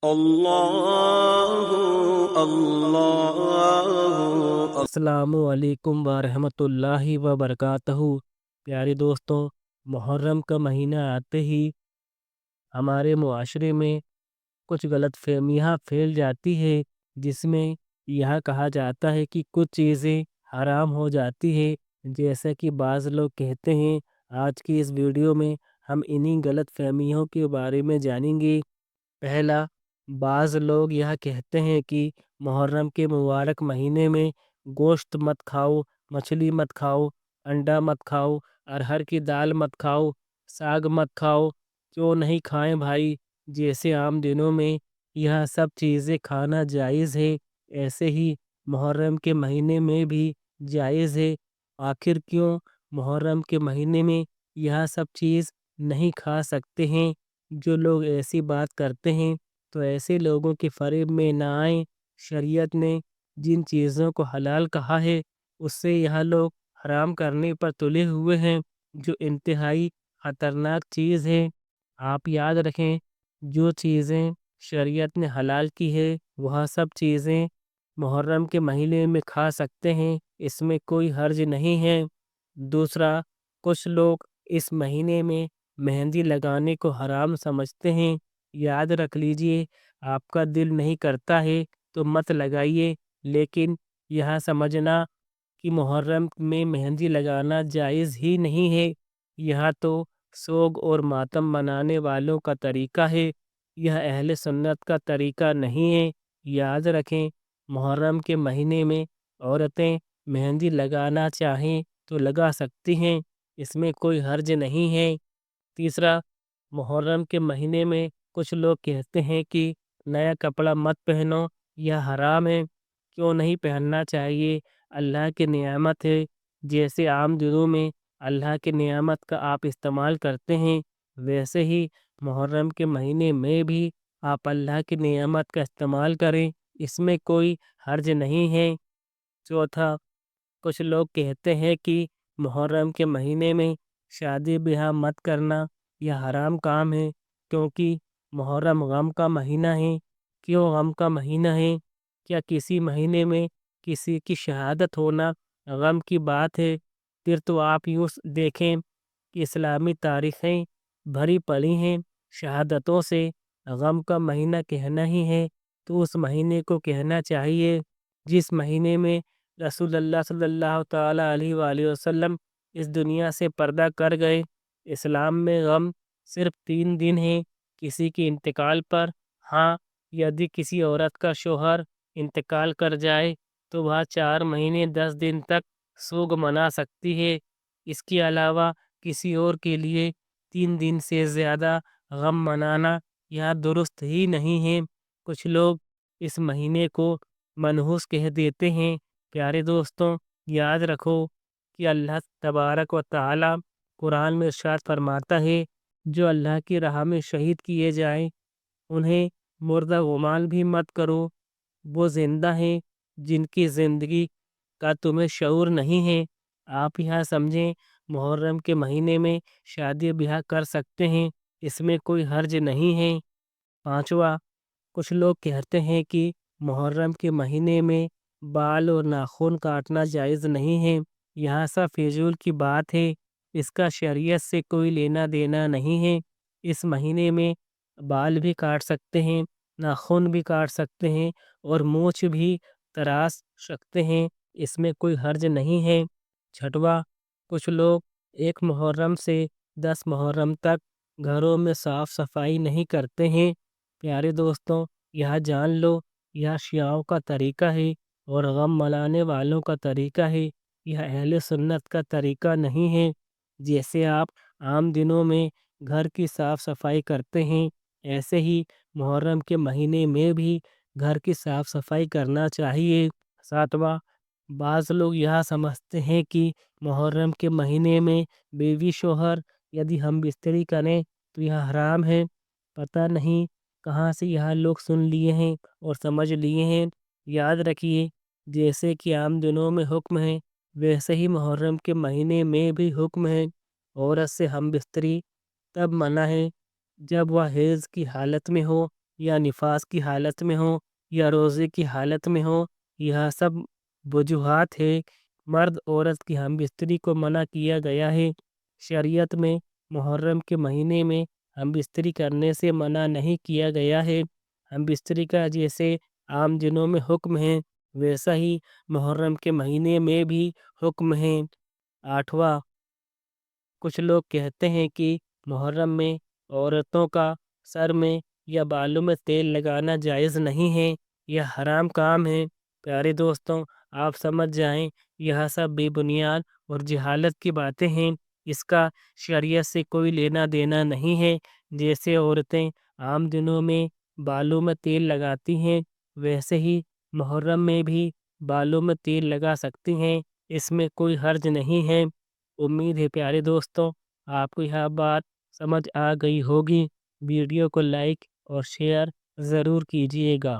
اللہ اللہ السلام علیکم ورحمۃ اللہ وبرکاتہ۔ پیارے دوستوں، محرم کا مہینہ آتے ہی ہمارے معاشرے میں کچھ غلط فہمیاں پھیل جاتی ہے، جس میں یہ کہا جاتا ہے کہ کچھ چیزیں حرام ہو جاتی ہے، جیسا کہ بعض لوگ کہتے ہیں۔ آج کی اس ویڈیو میں ہم انہی غلط فہمیوں کے بارے میں جانیں گے۔ پہلا، بعض لوگ یہ کہتے ہیں کہ محرم کے مبارک مہینے میں گوشت مت کھاؤ، مچھلی مت کھاؤ، انڈا مت کھاؤ، ارہر کی دال مت کھاؤ، ساگ مت کھاؤ۔ کیوں نہیں کھائیں بھائی؟ جیسے عام دنوں میں یہ سب چیزیں کھانا جائز ہے، ایسے ہی محرم کے مہینے میں بھی جائز ہے۔ آخر کیوں محرم کے مہینے میں یہ سب چیز نہیں کھا سکتے ہیں؟ جو لوگ ایسی بات کرتے ہیں تو ایسے لوگوں کے فریب میں نہ آئیں۔ شریعت نے جن چیزوں کو حلال کہا ہے، اس سے یہ لوگ حرام کرنے پر تلے ہوئے ہیں، جو انتہائی خطرناک چیز ہے۔ آپ یاد رکھیں، جو چیزیں شریعت نے حلال کی ہے وہ سب چیزیں محرم کے مہینے میں کھا سکتے ہیں، اس میں کوئی حرج نہیں ہے۔ دوسرا، کچھ لوگ اس مہینے میں مہندی لگانے کو حرام سمجھتے ہیں۔ یاد رکھ لیجئے، آپ کا دل نہیں کرتا ہے تو مت لگائیے، لیکن یہ سمجھنا کہ محرم میں مہندی لگانا جائز ہی نہیں ہے، یہ تو سوگ اور ماتم منانے والوں کا طریقہ ہے، یہ اہل سنت کا طریقہ نہیں ہے۔ یاد رکھیں، محرم کے مہینے میں عورتیں مہندی لگانا چاہیں تو لگا سکتی ہیں، اس میں کوئی حرج نہیں ہے۔ تیسرا، محرم کے مہینے میں کچھ لوگ کہتے ہیں کہ نیا کپڑا مت پہنو، یہ حرام ہے۔ کیوں نہیں پہننا چاہیے؟ اللہ کی نعمت ہے، جیسے عام دنوں میں اللہ کی نعمت کا آپ استعمال کرتے ہیں، ویسے ہی محرم کے مہینے میں بھی آپ اللہ کی نعمت کا استعمال کریں، اس میں کوئی حرج نہیں ہے۔ چوتھا، کچھ لوگ کہتے ہیں کہ محرم کے مہینے میں شادی بیاہ مت کرنا یہ حرام کام ہے، کیونکہ محرم غم کا مہینہ ہے۔ کیوں غم کا مہینہ ہے؟ کیا کسی مہینے میں کسی کی شہادت ہونا غم کی بات ہے؟ پھر تو آپ یوں دیکھیں کہ اسلامی تاریخیں بھری پڑی ہیں شہادتوں سے۔ غم کا مہینہ کہنا ہی ہے تو اس مہینے کو کہنا چاہیے جس مہینے میں رسول اللہ صلی اللہ تعالیٰ علیہ وآلہ وسلم اس دنیا سے پردہ کر گئے۔ اسلام میں غم صرف 3 دن ہیں، کسی کے انتقال پر۔ ہاں، یدی کسی عورت کا شوہر انتقال کر جائے تو وہ 4 مہینے 10 دن تک سوگ منا سکتی ہے۔ اس کے علاوہ کسی اور کے لیے 3 دن سے زیادہ غم منانا یہ درست ہی نہیں ہے۔ کچھ لوگ اس مہینے کو منحوس کہہ دیتے ہیں۔ پیارے دوستوں، یاد رکھو کہ اللہ تبارک و تعالی قرآن میں ارشاد فرماتا ہے، جو اللہ کی راہ میں شہید کیے جائیں انہیں مردہ غمال بھی مت کرو، وہ زندہ ہیں جن کی زندگی کا تمہیں شعور نہیں ہے۔ آپ یہاں سمجھیں، محرم کے مہینے میں شادی بیاہ کر سکتے ہیں، اس میں کوئی حرج نہیں ہے۔ پانچواں، کچھ لوگ کہتے ہیں کہ محرم کے مہینے میں بال اور ناخن کاٹنا جائز نہیں ہے، یہاں سب فضول کی بات ہے، اس کا شریعت سے کوئی لینا دینا نہیں ہے۔ اس مہینے میں بال بھی کاٹ سکتے ہیں، ناخن بھی کاٹ سکتے ہیں اور مونچھ بھی تراش سکتے ہیں، اس میں کوئی حرج نہیں ہے۔ چھٹواں، کچھ لوگ 1 محرم سے 10 محرم تک گھروں میں صاف صفائی نہیں کرتے ہیں۔ پیارے دوستوں، یہ جان لو، یہ شیعوں کا طریقہ ہے اور غم منانے والوں کا طریقہ ہے، یہ اہل سنت کا طریقہ نہیں ہے۔ جیسے آپ عام دنوں میں گھر کی صاف صفائی کرتے ہیں، ایسے ہی محرم کے مہینے میں بھی گھر کی صاف صفائی کرنا چاہیے۔ ساتواں، بعض لوگ یہ سمجھتے ہیں کہ محرم کے مہینے میں بیوی شوہر یدی ہم بستری کریں تو یہ حرام ہے۔ پتہ نہیں کہاں سے یہ لوگ سن لیے ہیں اور سمجھ لیے ہیں۔ یاد رکھیے، جیسے کہ عام دنوں میں حکم ہے، ویسے ہی محرم کے مہینے میں بھی حکم ہے۔ عورت سے ہم بستری تب منع ہے جب وہ حیض کی حالت میں ہو یا نفاس کی حالت میں ہوں یا روزے کی حالت میں ہوں، یہ سب وجوہات ہے۔ مرد عورت کی ہم بستری کو منع کیا گیا ہے۔ شریعت میں محرم کے مہینے میں ہم بستری کرنے سے منع نہیں کیا گیا ہے۔ ہم بستری کا جیسے عام دنوں میں حکم ہے، ویسا ہی محرم کے مہینے میں بھی حکم ہے۔ 8واں، کچھ لوگ کہتے ہیں کہ محرم میں عورتوں کا سر میں یا بالوں میں تیل لگانا جائز نہیں ہے، یہ حرام کام ہے۔ پیارے دوستوں، آپ سمجھ جائیں یہ سب بے بنیاد اور جہالت کی باتیں ہیں، اس کا شریعت سے کوئی لینا دینا نہیں ہے۔ جیسے عورتیں عام دنوں میں بالوں میں تیل لگاتی ہیں، ویسے ہی محرم میں بھی بالوں میں تیل لگا سکتی ہیں، اس میں کوئی حرج نہیں ہے۔ امید ہے پیارے دوستوں آپ کو یہ بات سمجھ آ گئی ہوگی۔ ویڈیو کو لائک اور شیئر ضرور کیجیے گا۔